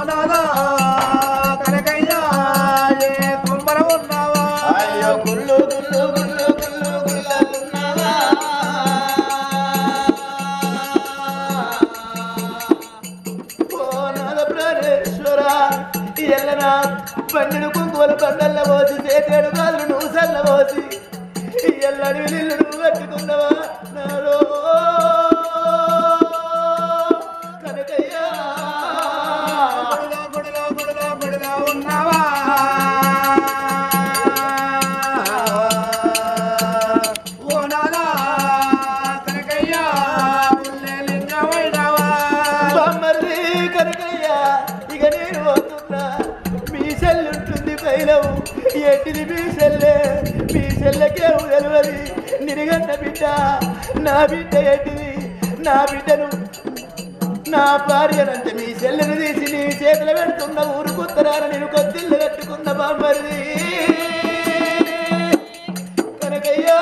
నాదా కనకయ్యా ఏ తుమ్మల ఉన్నావా అయ్యో గుళ్ళు గుళ్ళు గుళ్ళు గుళ్ళు గుళ్ళున్నావా ఓ నాద ప్రాణేశ్వర ఎల్లనా పన్నెడు కుంకుమల పండల్ల పోసి చేతేడు కాళ్ళు నువ్వు సల్ల పోసి ఎల్లడి నిల్లు నువ్వు కట్టుకున్నావా నాదో కనకయ్యా గుడిలో గుడిలో గుడిలో ఉన్నావా ఓ నాదా కనకయ్యా లింగమైనావా బామ్మర్రి కనకయ్యా ఇక నేను పోతున్నా మీ చెల్లుంటుంది పైలవు ఎట్టిది మీ చెల్లెకే తెలియదు నిరిగన్న బిడ్డ నా బిడ్డ ఎట్టిది నా బిడ్డను నా భార్యనంటే మీ చెల్లెను తీసి నీ చేతులు పెడుతున్న ఊరుకుత్తరాన నేను కొద్దిల్లు కట్టుకున్న బామ్మరిది కనకయ్యా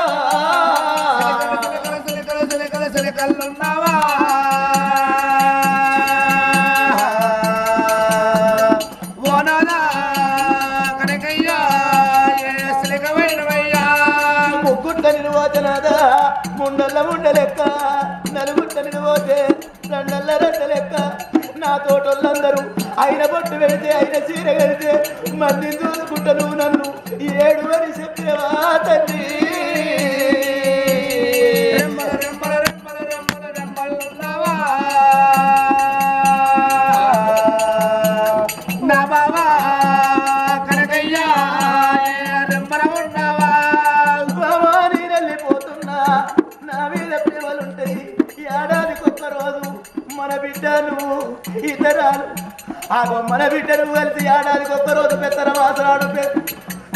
కళ్ళున్నావా ఓనాదా కనకయ్యా ముగ్గుట్ల నిలువోతనాదా ముండల్ల ముండలెక్క నలుగుట్ల నిలువోతే రెండల్ల రెండ లెక్క నా తోటోళ్ళందరూ ఆయన బొట్టు పెడితే ఆయన చీర కడితే మంది చూసుకుంటా నువ్వు నన్ను 7 అని చెప్పేవా తల్లి నా బాబా కనకయ్యా ఉన్నావా బాబా నేను వెళ్ళిపోతున్నా నా మీద ప్రేమలుంటాయి ఏడాదికి ఒక్క రోజు మన బిడ్డను ఇతరాలు ఆగో మన బిడ్డను కలిసి ఏడాదికి ఒక్క రోజు పెద్దల వాసనాడు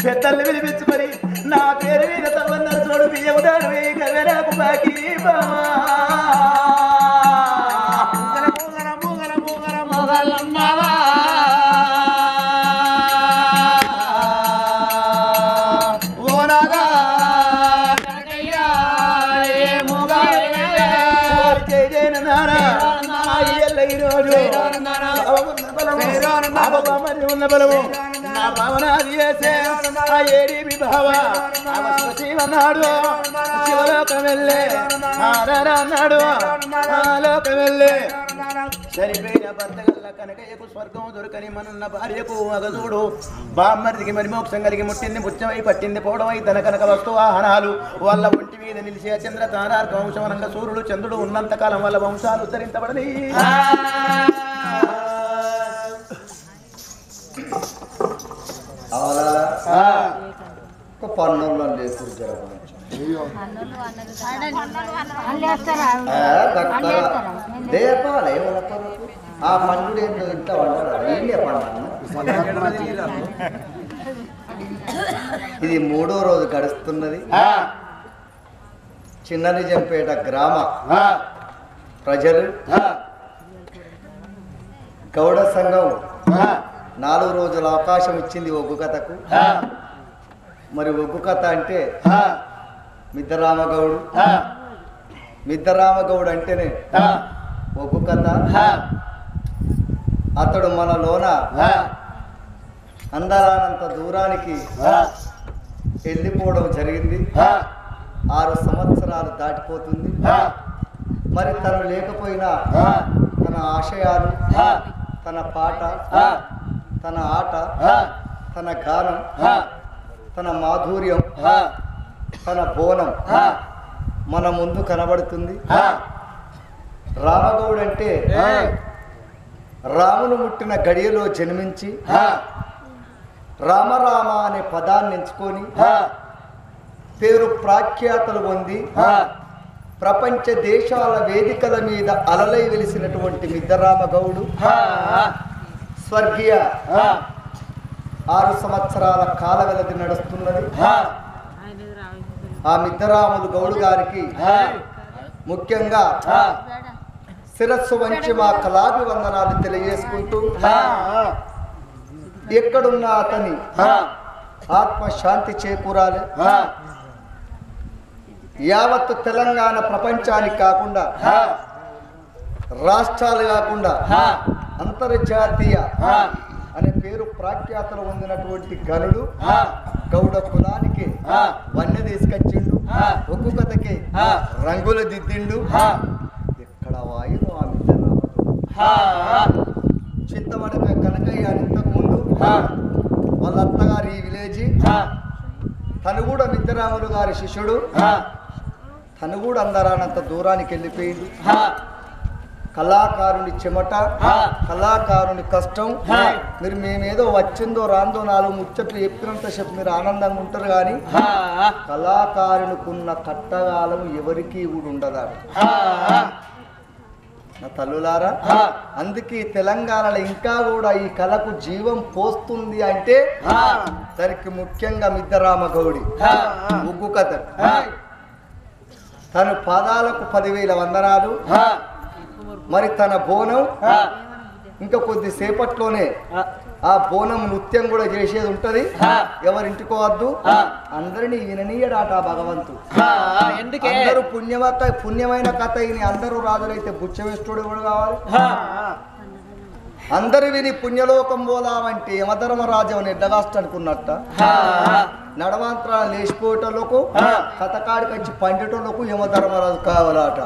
పెద్దల్ని పిలిపించుకొని నా పేరు మీద తవ్వన్నారు చూడు బియ్యముదాడు నాకు బాకీ బామా మొగలమ్మావా ఓనాదా కనకయ్యా ఏ ఉన్న బలము నా భావనాది చేసే ఆ ఏడీబి భావ శివనాడు శివలోకం వెళ్ళే అన్నాడు ఆ లోకం వెళ్ళే చనిపోయిన భర్త గల్ల కనకయ్యకు స్వర్గం దొరకని మనున్న భార్యకు అగజూడు బామ్మర్దికి మరి మోక్షం కలిగి ముట్టింది పుచ్చమై పట్టింది పోవడమై తన కనక వస్తు వాహనాలు వాళ్ళ ఒంటి మీద నిలిచే చంద్ర తారార్క వంశమనంగా సూర్యుడు చంద్రుడు ఉన్నంతకాలం వాళ్ళ వంశాలు ఉద్ధరించబడని పన్నులు దేపాలి ఆ పండు ఏంటో ఇంత ఇది 3వ రోజు గడుస్తున్నది. చిన్ననిజంపేట గ్రామ ప్రజలు గౌడ సంఘం 4 రోజుల అవకాశం ఇచ్చింది ఒగ్గు కథకు. మరి ఒగ్గు కథ అంటే మిద్దరామగౌడు. మిద్దరామగౌడు అంటేనే ఒగ్గు కథ. అతడు మనలోన అందరానంత దూరానికి వెళ్ళిపోవడం జరిగింది. 6 సంవత్సరాలు దాటిపోతుంది. మరి తను లేకపోయినా తన ఆశయాలు, తన పాట, తన ఆట, తన గానం, తన మాధుర్యం, తన బోనం మన ముందు కనబడుతుంది. రామగౌడు అంటే రామును ముట్టిన గడియలో జన్మించి రామరామ అనే పదాన్ని ఎంచుకొని పేరు ప్రాఖ్యాతలు పొంది ప్రపంచ దేశాల వేదికల మీద అలలై వెలిసినటువంటి మిద్దరామగౌడు స్వర్గీయ 6 సంవత్సరాల కాల వ్యవధి నడుస్తున్నది. ఆ మిద్దరాములు గౌడు గారికి ముఖ్యంగా శిరస్సు వంచి మా కళాభివందనాలు తెలియజేసుకుంటూ ఎక్కడున్న అతని ఆత్మశాంతి చేకూరాలి. యావత్తు తెలంగాణ ప్రపంచానికి కాకుండా రాష్ట్రాలు కాకుండా అంతర్జాతీయ అనే పేరు ప్రాఖ్యాతలు పొందినటువంటి గనుడు గౌడ కులానికి వన్నె తీసుకొచ్చిండు, ఒక్కు కథకి రంగులు దిద్దిండు. ఎక్కడ వాయును ఆ మిత్రరాముడు చింతమడక కనకయ్య అని ఇంతకు ముందు వాళ్ళ అత్తగారు ఈ విలేజీ, తను కూడా మిత్రరాములు గారి శిష్యుడు, తను కూడా అందరానంత దూరానికి వెళ్ళిపోయింది. కళాకారుని చెమట, కళాకారుని కష్టం. మీరు మేమేదో వచ్చిందో రాందో 4 ముచ్చట్లు చెప్పినంత చెప్పి మీరు ఆనందంగా ఉంటారు, కానీ కళాకారునికున్న కట్టగాలం ఎవరికి కూడా ఉండదట నా తల్లులారా. అందుకే తెలంగాణలో ఇంకా కూడా ఈ కళకు జీవం పోస్తుంది అంటే దానికి ముఖ్యంగా మిద్దరామ గౌడి ఉగ్గు కథ. తన పాదాలకు 10,000 వందనాలు. మరి తన బోనం ఇంకా కొద్దిసేపట్లోనే ఆ బోనం నృత్యం కూడా చేసేది ఉంటది. ఎవరింటికో వద్దు, అందరినీ విననీయడాట భగవంతు. అందరూ పుణ్యమైన కథ విని అందరూ రాజులైతే బుచ్చవేస్తుడు కూడా కావాలి. అందరు విని పుణ్యలోకం పోదామంటే యమధర్మరాజు అని ఎడ్డగాస్ట్ అనుకున్నట్ట నడవాంతరాలు లేచిపోయేటోళ్ళకు కథకాడికి వచ్చి పండిటోళ్ళకు యమధర్మరాజు కావాలట.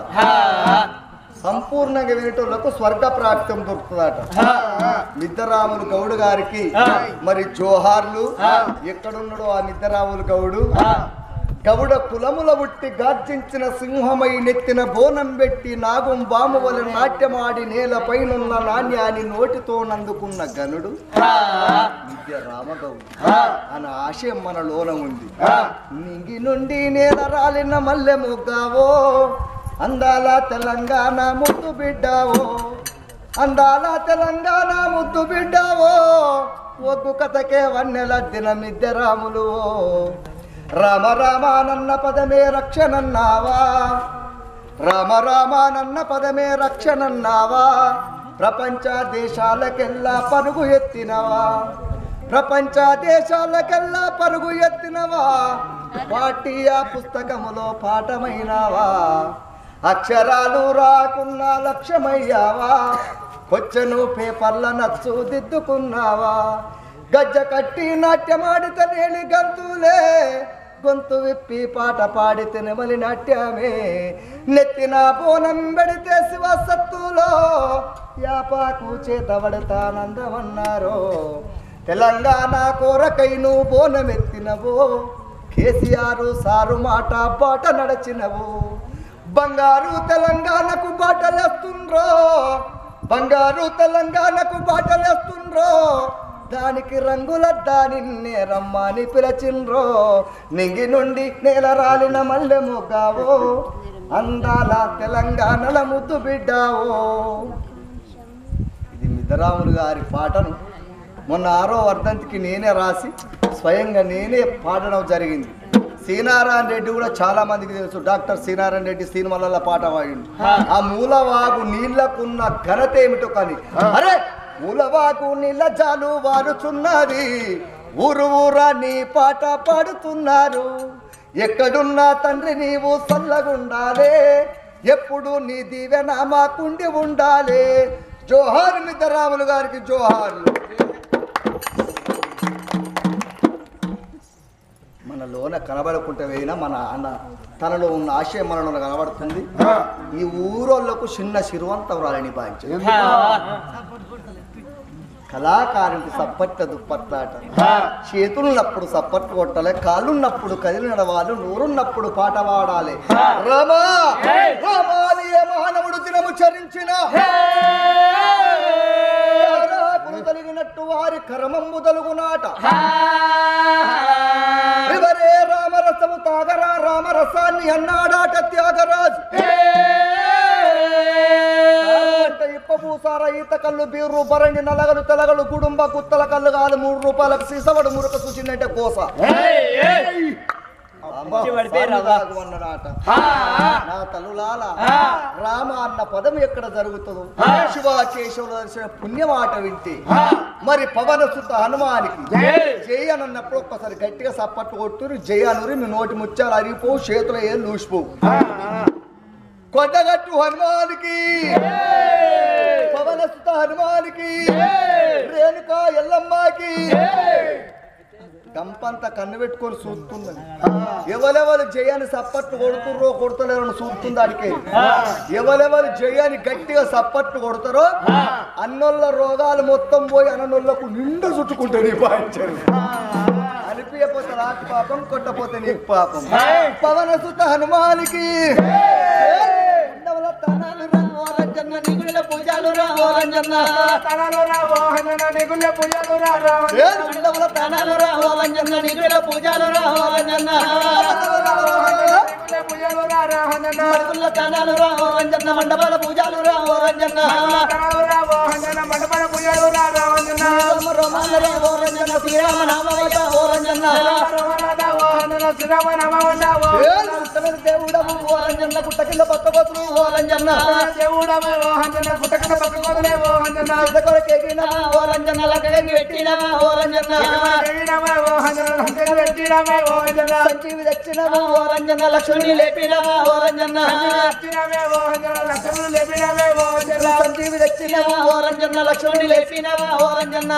సంపూర్ణంగా వినేటోళ్లకు స్వర్గ ప్రాప్తం దొరుకుతుందట. మిద్దరాములు గౌడు గారికి మరి జోహార్లు. ఎక్కడున్నాడో ఆ మిద్దరాములు గౌడు గౌడ కులముల పుట్టి గార్జించిన సింహమై నెత్తిన బోనం పెట్టి నాగం బాము వలె నాట్యమాడి నేల పైనున్న నాణ్యాన్ని నోటితో నందుకున్న గనుడు మిద్దరామగౌడు అన్న ఆశయం మనలోన ఉంది. నింగి నుండి నేల రాలిన మల్లె మొగ్గావో, అందాల తెలంగాణ ముద్దు బిడ్డావో, అందాల తెలంగాణ ముద్దు బిడ్డావో, ఒగ్గు కథకే వన్నెల దిన మిద్దరాములు. రామ రామానన్న పదమే రక్షణన్నావా, రామ రామానన్న పదమే రక్షణన్నావా, ప్రపంచ దేశాలకెల్లా పరుగు ఎత్తినవా, ప్రపంచ దేశాలకెల్లా పరుగు ఎత్తినవా, పాఠ్య పుస్తకములో పాఠమైనవా, అక్షరాలు రాకున్న లక్ష్యమయ్యావా, కొచ్చను పేపర్ల నచ్చు దిద్దుకున్నావా, గజ్జ కట్టి నాట్యమాడితే నేలి గంతులే, గొంతు విప్పి పాట పాడితే నెమలి నాట్యమే, నెత్తిన బోనం పెడితే శివసత్తులో యాపాకు చేత పడతానందమన్నారో, తెలంగాణ కోరకై నువ్వు బోనమెత్తినవో, కేసీఆర్ సారు మాట బాట నడచినవు, బంగారు తెలంగాణకు బాటలేస్తుండ్రో, బంగారు తెలంగాణకు బాటలేస్తుండ్రో, దానికి రంగుల దానిన్నే రమ్మని పిలచిండ్రో, నింగి నుండి నేల రాలిన మల్లె మొగ్గావో, అందాల తెలంగాణల ముద్దు బిడ్డావో. ఇది మిద్దరాములు గారి పాటను మొన్న 6వ వర్ధంతికి నేనే రాసి స్వయంగా నేనే పాడడం జరిగింది. సీనారాయణ రెడ్డి కూడా చాలా మందికి తెలుసు. డాక్టర్ సీనారాయణ రెడ్డి సినిమాలలో పాట పాడిండు. ఆ మూలవాగు నీళ్లకున్న ఘనత ఏమిటో కానీ, అరే మూలవాగు నీళ్ళ జాలు వారుచున్నది, ఊరు ఊరా నీ పాట పాడుతున్నారు, ఎక్కడున్నా తండ్రి నీవు చల్లగుండాలే, ఎప్పుడు నీ దీవెన మాకుండి ఉండాలి. జోహార్ మిద్దరాములు గారికి జోహార్లు. మనలోన కనబడకుంటే వేయినా మన అన్న తనలో ఉన్న ఆశయం మనలో కనబడుతుంది. ఈ ఊరోళ్లకు చిన్న శిరువంతం రాలని భావించారు. కళాకారునికి సప్పట్ల దుప్పట్లాట, చేతులున్నప్పుడు సప్పట్లు కొట్టాలి, కాళ్ళున్నప్పుడు కదిలి నడవాలి, నోరున్నప్పుడు పాట పాడాలి. రామా రామాలి మానవుడు దినము చరించిన కలిగినట్టు వారి కరమంబు తలుగునాట, ఎవరే రామరసము తాగరా రామరసాన్ని అన్నాడాట త్యాగరాజు. ఇప్పబూసార ఈత కళ్ళు బీరు బరండి నలగలు తెలగలు గుడుంబ కుత్తల కళ్ళు కాదు 3 రూపాయలకు సీసవడు మురక చూసిందంటే కోస అన్నాడాట. నా తల్లులాల రామ అన్న పదం ఎక్కడ జరుగుతుందో శివాచేశవుల దర్శన పుణ్యమాట వింటే మరి పవన సుత హనుమానికి జయ అన్నప్పుడు ఒక్కసారి గట్టిగా సప్పట్టు కొట్టురు, జయ అనురి మీ నోటి ముత్యాలు అరిగిపోవు, చేతుల ఏళ్ళు లూసిపోవు. కొండగట్టు హనుమానికి పవనసుత హనుమానికి రేణుకా ఎల్లమ్మకి గంపంతా కన్ను పెట్టుకొని చూస్తున్నది. ఎవరెవరు జయాన్ని సప్పట్లు కొడుతుర్రో కొడతలేరో చూస్తుంది. అడిగే ఎవరెవరు జయాన్ని గట్టిగా సప్పట్లు కొడతారో అన్నోళ్ళ రోగాలు మొత్తం పోయి అన్నోళ్ళకు నిండు చుట్టుకుంటే నీ పాయించారు. అనిపించపోతే నాకు పాపం, కొట్టపోతే నీకు పాపం. పవనసుత హనుమానికి నిగుళ్ళ పూజలు రావాలంజన్న తనాలు రావాలంజన్న నిగుళ్ళ పూజలు రావాలంజన్న నిగుళ్ళ పూజలు రావాలంజన్న తనాలు రావాలంజన్న మండపాల పూజలు రావాలంజన్న మండపాల పూజలు రావాలంజన్న రోమాల రావాలంజన్న శ్రీరామ నామవట ఓరంజన్న శ్రీరామ నామవట దేవుడము ఓరంజన్న గుట్ట కింద పక్కపోతులు ఓరంజన్న దేవుడము ఓరంజన్న గుట్ట కింద పక్కపోతులే ఓరంజన్న కొరకేగినమా ఓరంజన్న లక్కకి పెట్టినమా ఓరంజన్న సంజీవి దక్షిణమా ఓరంజన్న లక్ష్మణి లేపినమా ఓరంజన్న సంజీవి దక్షిణమా ఓరంజన్న లక్ష్మణి లేపినమా ఓరంజన్న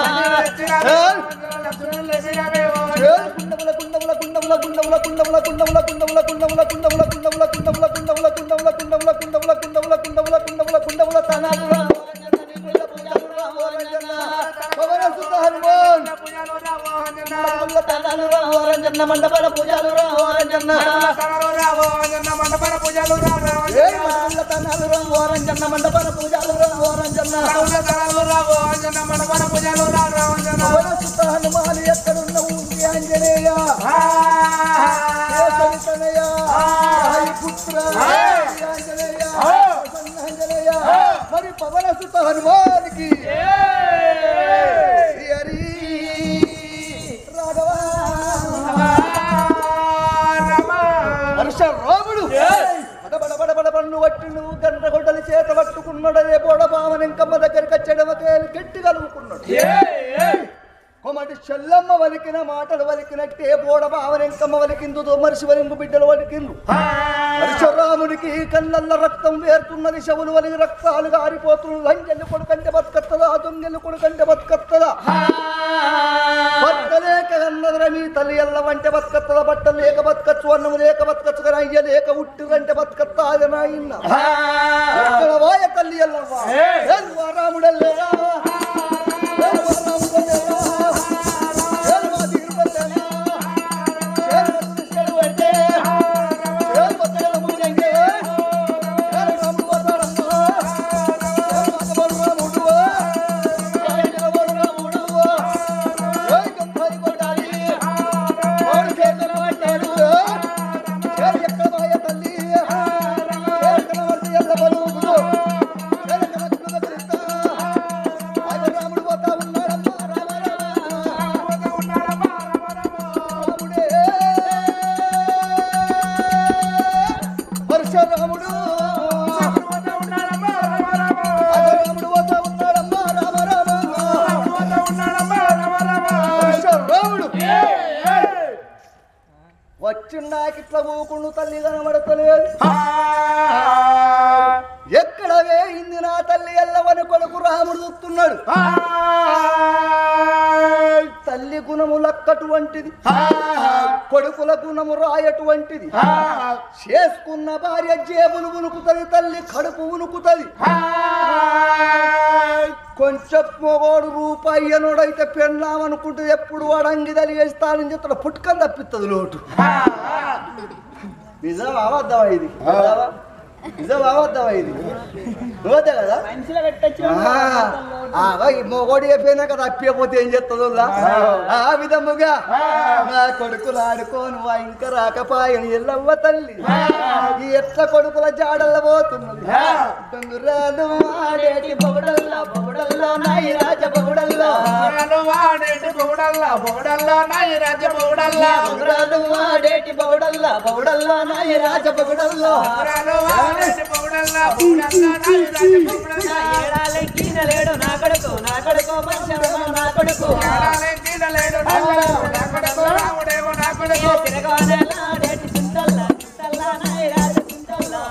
కుండముల కుండముల కుండముల కుండముల కుండముల కుండముల కుండముల కుండముల కుండముల కుండముల కుండముల కుండముల కుండముల కుండముల కుండముల కుండముల కుండముల కుండముల కుండముల తనాలు ఓరంజన్న మండపాల పూజలు ఓరంజన్న మండపాల పూజలు ఓరంజన్న మండపాల పూజలు ఓరంజన్న మండపాల పూజలు హనుమాన్ ఎక్కడున్న ఊరి ఆంజనేయ పుత్ర ఆంజనేయ మరి పవనసుత హనుమానికి రాముడు పన్ను పట్టి నువ్వు గంట గొడ్డలి చేత పట్టుకున్నాడు. రే బోడ భావనెంకమ్మ దగ్గరికి వచ్చాడమ తేలి గట్టి కలుగుకున్నాడు. కొమటి చెల్లమ్మ వలికిన మాటలు వలికినట్టే బోడ భావనెంకమ్మ వలికిందు మనిషి వలింగు బిడ్డలు వలికిందు. పరశురామునికి కళ్ళల్ల రక్తం వేరుతున్నది. శవులు వలిగి రక్తాలు గారిపోతున్నారు. లంజెల్లి కొడుకంటే బతుకత్తదా, దొంగెల్లి కొడుకంటే బతుకత్తదా. బతకలేక అన్నదర నీ తల్లి ఎల్ల వంటే బతుకత్తదా. బట్టలు లేక బతకచ్చు, అన్నము లేక బతకచ్చు, కానీ అయ్య లేక ఉట్టిదంటే బతుకత్తా. అది నాయన్న ఎక్కడ వాయ తల్లి ఎల్లవ్వా రాముడల్లేరా వచ్చిండాకిట్లా ఊకుండు తల్లి కనబడతలేదు. ఎక్కడ వేయింది నా తల్లి ఎల్లవని కొడుకు రాముడు చూస్తున్నాడు. తల్లి గుణము లక్కటువంటిది, కొడుకుల గుణము రాయటువంటిది. చేసుకున్న భార్య జేబులు ఉనుకుతుంది, తల్లి కడుపు ఉనుకుతుంది. కొంచెం మొగోడు రూపాయి అనోడైతే పెళ్ళామనుకుంటే ఎప్పుడు వాడు అంగిదలి వేస్తానని చెప్తాడు. పుట్టుకని తప్పిస్తుంది లోటు. నిజం అవద్దవా ఇది? నిజం అవద్దవా ఇది? నువ్వద్దా కదా మొగోడు చెప్పినా కదా. అప్పిపోతే ఏం చేస్తుందో ఆ విధముగా నా కొడుకులు ఆడుకోను ఇంకా రాకపాయని ఎల్లవ్వ తల్లి ఎట్ల కొడుకుల జాడల్ల పోతున్నది. దొంగురాలు ఆడేటి బొగడల్లా బొగడల్లో నాయి రాజ బొగడల్లో ఆడేటి బొగడల్లా బొగడల్లో నాయి రాజ బొగడల్లా దొంగురాలు ఆడేటి బొగడల్లా బొగడల్లో నాయి రాజ బొగడల్లో ఏడాలెక్కినలేడు నా కొడుకు నా కొడుకు మంచమ్మ నా కొడుకు ఏడాలెక్కినలేడు నా కొడుకు రాముడేమో నా కొడుకు తిరగవాడేటి చింతల్లా చింతల్లా నాయి రాజ చింతల్లా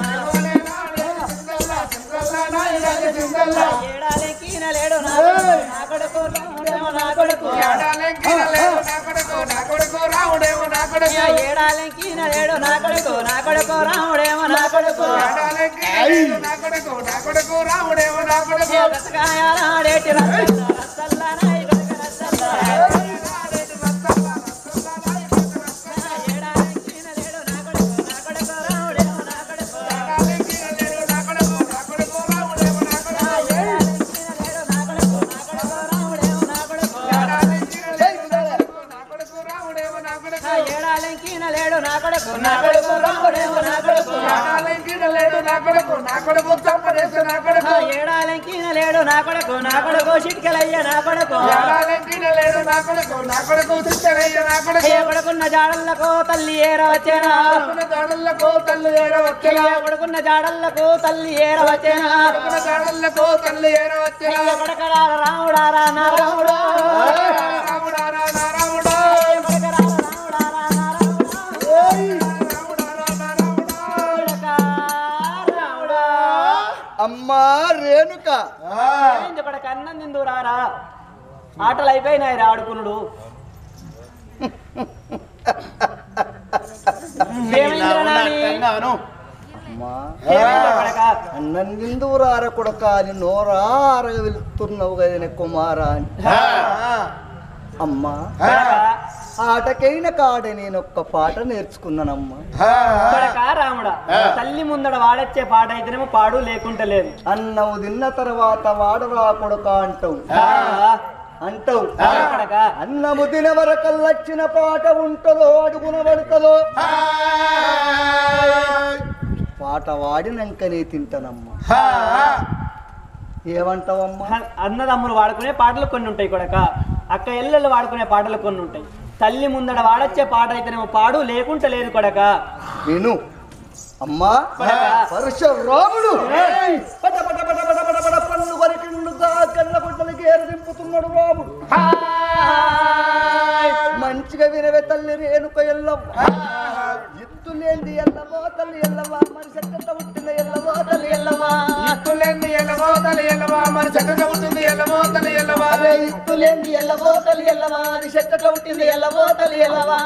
రాముడేమో నా కొడుకు ఏడాలెక్కిన లేడు నా కొడుకు రాముడేమో నా కొడుకు ఏడాలెక్కిన లేడు నా కొడుకు రాముడేమో నా కొడుకు ఏడాలెక్కిన లేడు నా కొడుకు రాముడేమో నా కొడుకు రసకాయాలాడేటి రసల్లానాయి లేడు నా కొడుకు రాముడేమో నా కొడుకు లేడు నా కొడుకు చంపడేసు నా కొడుకు ఏడాలెక్కిన లేడు నా కొడుకు చిట్కెలయ్య నా కొడుకు లేడు నా కొడుకు చిట్టరయ్య నా కొడుకు కొడుకున్న జాడళ్లకు తల్లి ఏరవచ్చేనా జాడళ్లకు తల్లి ఏరవచ్చేనా కొడుకున్న జాడళ్లకు తల్లి ఏరవచ్చేనా జాడళ్లకు తల్లి ఏరవచ్చేనా కొడకడార రాముడారా నా రాముడా రాముడారా నా రాముడా అమ్మా రేణుక కన్నం తిందు రారా ఆటలు అయిపోయినాయి రా ఆడుకునుడు అన్నందురార కొడక అని నోరారగ వెళ్తున్నావు కదా కుమారా అని అమ్మా ఆటకైన కాడ నేను ఒక్క పాట నేర్చుకున్నానమ్మా రాముడా తల్లి ముందడ వాడొచ్చే పాట అయితేనేమో పాడు లేకుంటే లేదు అన్నవు తిన్న తర్వాత వాడరా కొడక అంటావు అన్నము తిన వరకల్లొచ్చిన పాట ఉంటుందో అడుగున పడుతుందో పాట వాడినాకనే తింటానమ్మా ఏమంటావమ్మా అన్నదమ్ములు వాడుకునే పాటలు కొన్ని ఉంటాయి కొడక అక్క ఎల్లెళ్ళు వాడుకునే పాటలు కొన్ని ఉంటాయి తల్లి ముందడ వాడొచ్చే పాట అయితేనేమో పాడు లేకుంటే లేదు కొడక విను అమ్మా పరశురాముడు పన్ను వరకిండుగా కళ్ళ గుడ్డలకి ఏరదింపుతున్నాడు రాముడు మంచిగా వినవే తల్లి రేణుక ఎల్లవ్వ ఎత్తులేంది ఎల్లవో తల్లి ఎల్లవా మరి చెట్ట పుట్టిన ఎల్లవో తల్లి ఎల్లవా ఇత్తులేంది ఎల్లవో తల్లి ఎల్లవా మరి చెట్ట పుట్టింది ఎల్లవో తల్లి ఎల్లవా ఇత్తులేంది ఎల్లవో తల్లి ఎల్లవా అది చెట్ట పుట్టింది ఎల్లవో తల్లి ఎల్లవా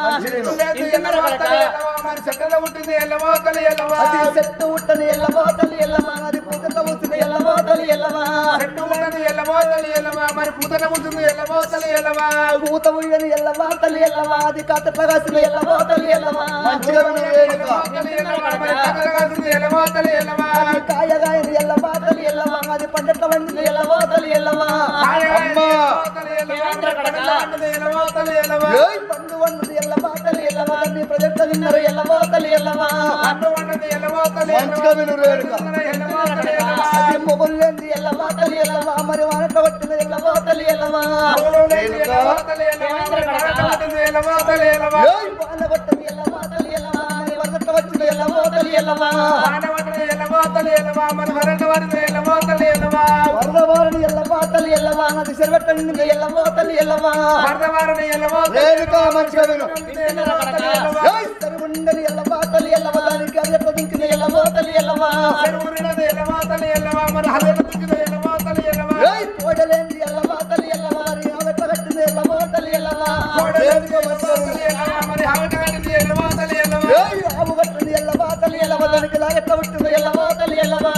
మరి చెట్ట పుట్టింది ఎల్లవో తల్లి ఎల్లవా అది చెట్టు పుట్టని ఎల్లవో తల్లి ఎల్లవా అది పూతట పుట్టిన ఎల్లవో తల్లి ఎల్లవా చెట్టు పుట్టని ఎల్లవో తల్లి ఎల్లవా మరి పూతట పుట్టింది ఎల్లవో తల్లి ఎల్లవా పూత ఉయ్యని ఎల్లవా తల్లి ఎల్లవా అది కాతట్ల కాసిన ఎల్లవో తల్లి ఎల్లవా కాయగాయని ఎల్లవా తల్లి ఎల్లవా అది పండట్ల వండిన ఎల్లవో తల్లి ఎల్లవా పండు వండుది ఎల్లవా తల్లి ఎల్లవా నీ ప్రజెంట్ తిన్నారు ఎల్లవో తల్లి ఎల్లవా మొగుళ్ళేంది ఎల్లవా తల్లి ఎల్లవా మరి వానట పట్టిన ఎల్లవో తల్లి ఎల్లవా వాన పట్టని ఎల్లవా తల్లి ఎల్లవా మరి వరదట వచ్చిన ఎల్లవో తల్లి ఎల్లవా వరద వారిని ఎల్లవా తల్లి ఎల్లవా అది చెరవట్టండి ఎల్లవో తల్లి ఎల్లవా మంచిగా విను ఉండని ఎల్లవా తల్లి ఎల్లవా దానికి అల్లెట్ల దింకిన ఎల్లవో తల్లి ఎల్లవా కోడలేంది ఎల్లవా తల్లి ఎల్లవా ఆమెట్ల కట్టింది ఎల్లవో తల్లి ఎల్లవా ఆవు కట్టింది ఎల్లవా తల్లి ఎల్లవా దానికి లాగెట్ల పుట్టింది ఎల్లవో తల్లి ఎల్లవా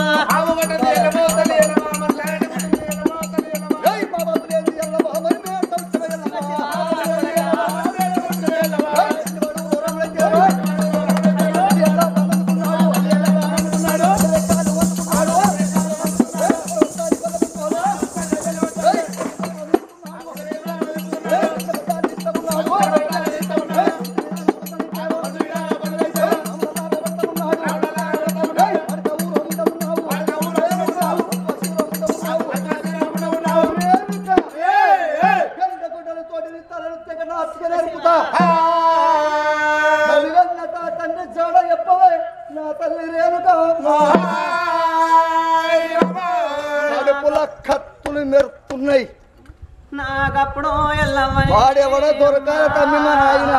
కత్తులు మెరుతున్నాయి నాకప్పుడు ఎల్లవ వాడెవడో దొరకాల తమ్మి మా నాయన